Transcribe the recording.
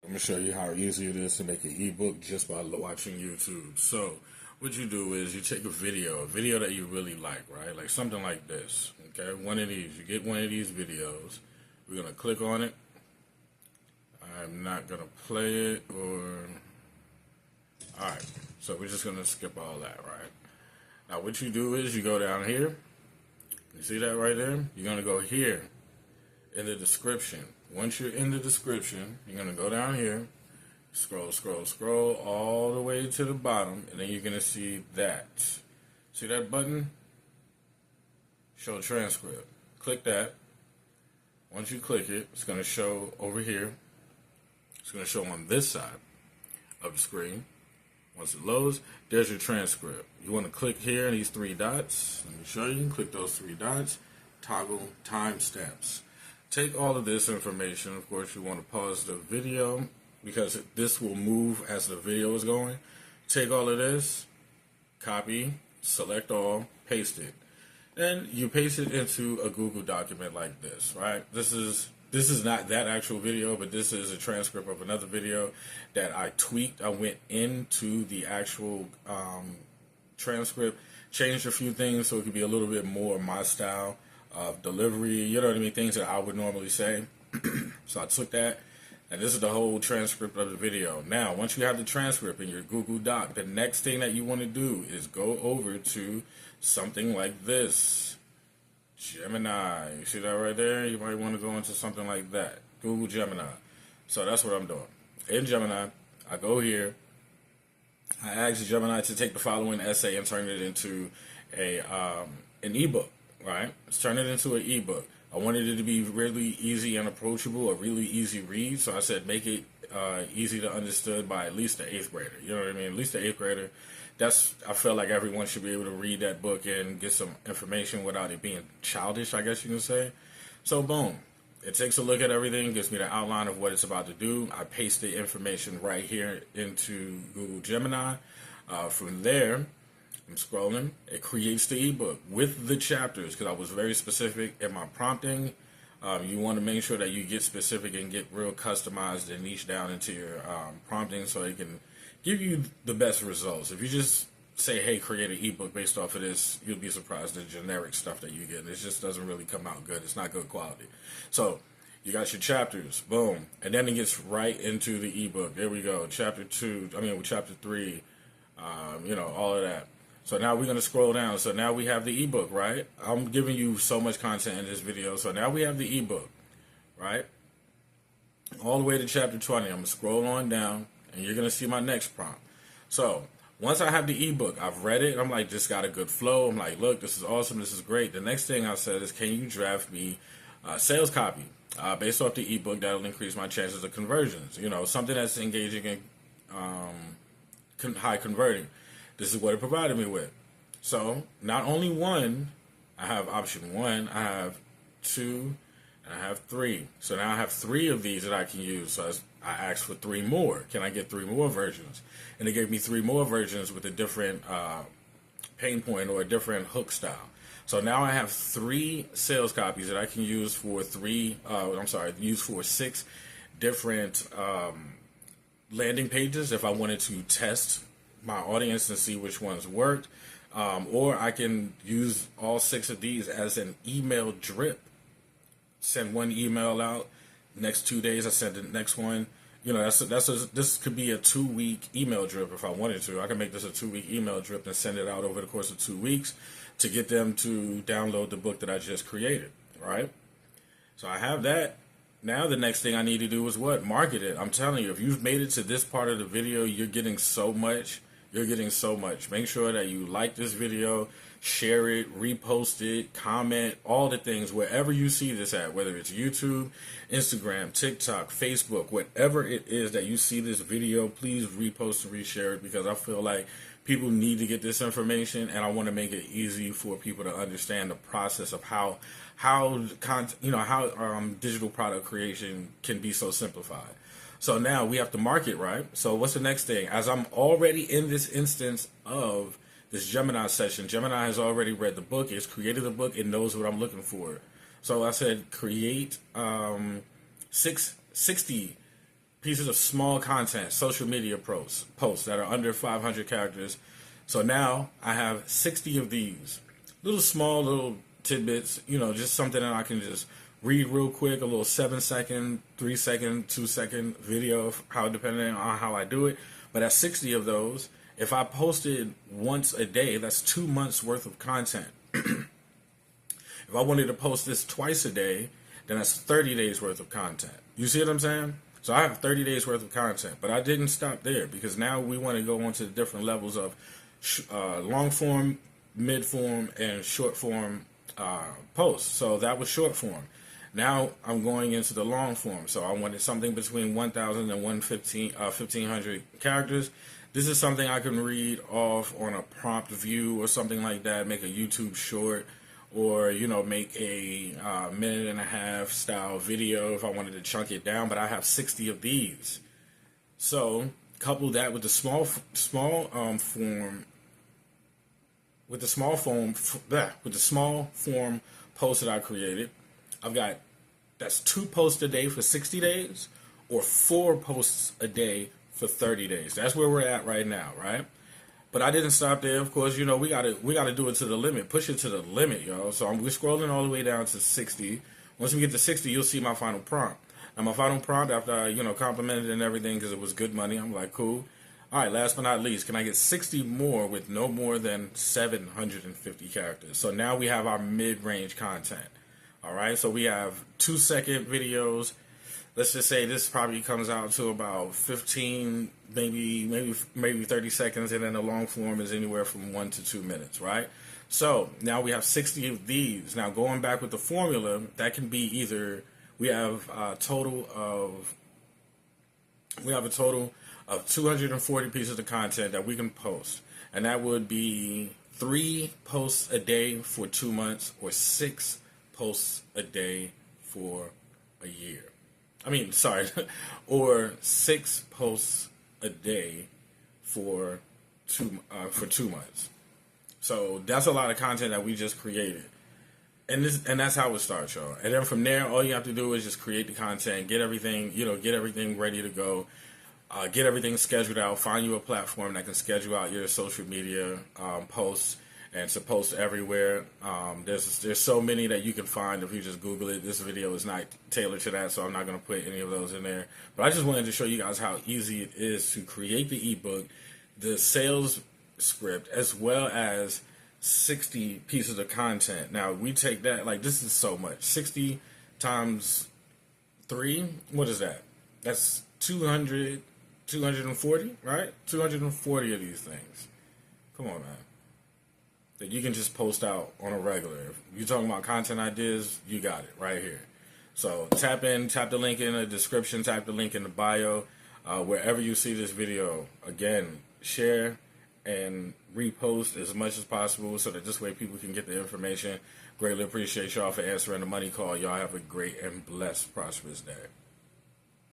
I'm going to show you how easy it is to make an ebook just by watching YouTube. So what you do is you take a video that you really like, right? Like something like this, okay? One of these. You get one of these videos. We're going to click on it. I'm not going to play it Alright, so we're just going to skip all that, right? Now what you do is you go down here. You see that right there? You're going to go here in the description. Once you're in the description, you're going to go down here, scroll all the way to the bottom, and then you're going to see that. See that button? Show transcript. Click that. Once you click it, it's going to show over here. It's going to show on this side of the screen. Once it loads, there's your transcript. You want to click here, these three dots. Let me show you. Click those three dots. Toggle timestamps. Take all of this information. Of course, you want to pause the video because this will move as the video is going. Take all of this, copy, select all, paste it. Then you paste it into a Google document like this, right? This is not that actual video, but this is a transcript of another video that I tweaked. I went into the actual transcript, changed a few things so it could be a little bit more my style of delivery, you know what I mean, things that I would normally say. So I took that, and this is the whole transcript of the video. Now, once you have the transcript in your Google Doc, the next thing that you want to do is go over to something like this. Gemini. You see that right there? You might want to go into something like that. Google Gemini. So that's what I'm doing. In Gemini, I go here. I ask Gemini to take the following essay and turn it into an ebook. Right? Let's turn it into an ebook. I wanted it to be really easy and approachable, a really easy read. So I said make it easy to understood by at least the 8th grader. You know what I mean? At least the 8th grader. I feel like everyone should be able to read that book and get some information without it being childish, I guess you can say. So boom. It takes a look at everything, gives me the outline of what it's about to do. I paste the information right here into Google Gemini. From there, I'm scrolling. It creates the ebook with the chapters because I was very specific in my prompting. You want to make sure that you get specific and get real customized and niche down into your prompting so it can give you the best results. If you just say, hey, create an ebook based off of this, you'll be surprised at the generic stuff that you get. It just doesn't really come out good. It's not good quality. So you got your chapters, boom. And then it gets right into the ebook. There we go. Chapter 3, all of that. So now we're going to scroll down. So now we have the ebook, right? I'm giving you so much content in this video. So now we have the ebook, right? All the way to chapter 20. I'm going to scroll on down, and you're going to see my next prompt. So once I have the ebook, I've read it. I'm like, this got a good flow. I'm like, look, this is awesome. This is great. The next thing I said is, can you draft me sales copy based off the ebook that'll increase my chances of conversions? You know, something that's engaging and high converting. This is what it provided me with. So not only one, I have option 1, I have 2, and I have 3. So now I have 3 of these that I can use. So I asked for 3 more. Can I get 3 more versions? And it gave me 3 more versions with a different pain point or a different hook style. So now I have 3 sales copies that I can use for 6 different landing pages if I wanted to test my audience and see which ones worked, or I can use all 6 of these as an email drip. Send one email out, next 2 days I send the next one. You know, this could be a 2-week email drip if I wanted to. I can make this a 2-week email drip and send it out over the course of 2 weeks to get them to download the book that I just created, right? So I have that. Now the next thing I need to do is what? Market it. I'm telling you, if you've made it to this part of the video, you're getting so much. You're getting so much. Make sure that you like this video, share it, repost it, comment, all the things, wherever you see this at, whether it's YouTube, Instagram, TikTok, Facebook, whatever it is that you see this video, please repost and reshare it because I feel like people need to get this information and I want to make it easy for people to understand the process of how digital product creation can be so simplified. So now we have to market, right? So what's the next thing? As I'm already in this instance of this Gemini session, Gemini has already read the book, it's created the book, it knows what I'm looking for. So I said create 60 pieces of small content, social media posts that are under 500 characters. So now I have 60 of these little tidbits, just something that I can just read real quick, a little 7-second, 3-second, 2-second video, how depending on how I do it. But at 60 of those, if I posted once a day, that's 2 months worth of content. If I wanted to post this twice a day, then that's 30 days worth of content. You see what I'm saying? So I have 30 days worth of content, but I didn't stop there because now we want to go on to the different levels of long form, mid form, and short form posts. So that was short form. Now I'm going into the long form. So I wanted something between 1,000 and 1,500 characters. This is something I can read off on a prompt view or something like that, make a YouTube short, or make a minute and a half style video if I wanted to chunk it down. But I have 60 of these. So couple that with the small form post that I created. I've got, that's 2 posts a day for 60 days or 4 posts a day for 30 days. That's where we're at right now, right? But I didn't stop there. Of course, we gotta do it to the limit, push it to the limit, y'all. So we're scrolling all the way down to 60. Once we get to 60, you'll see my final prompt. Now my final prompt, after I complimented it and everything because it was good money, I'm like, cool. All right, last but not least, can I get 60 more with no more than 750 characters? So now we have our mid-range content. All right, so we have 2-second videos. Let's just say this probably comes out to about 15, maybe 30 seconds, and then the long form is anywhere from 1 to 2 minutes, right? So now we have 60 of these. Now going back with the formula, that can be either we have a total of 240 pieces of content that we can post, and that would be 3 posts a day for 2 months or 6 posts a day for a year. Or 6 posts a day for 2 months. So that's a lot of content that we just created, and that's how it starts, y'all. And then from there, all you have to do is just create the content, get everything ready to go, get everything scheduled out. Find you a platform that can schedule out your social media posts. And it's post everywhere. There's so many that you can find if you just Google it. This video is not tailored to that, so I'm not going to put any of those in there. But I just wanted to show you guys how easy it is to create the ebook, the sales script, as well as 60 pieces of content. Now, we take that, this is so much. 60 times 3, what is that? That's 240, right? 240 of these things. Come on, man. That you can just post out on a regular. If you're talking about content ideas, you got it right here. So tap the link in the description, tap the link in the bio, wherever you see this video. Again, share and repost as much as possible so that this way people can get the information. Greatly appreciate y'all for answering the money call. Y'all have a great and blessed, prosperous day.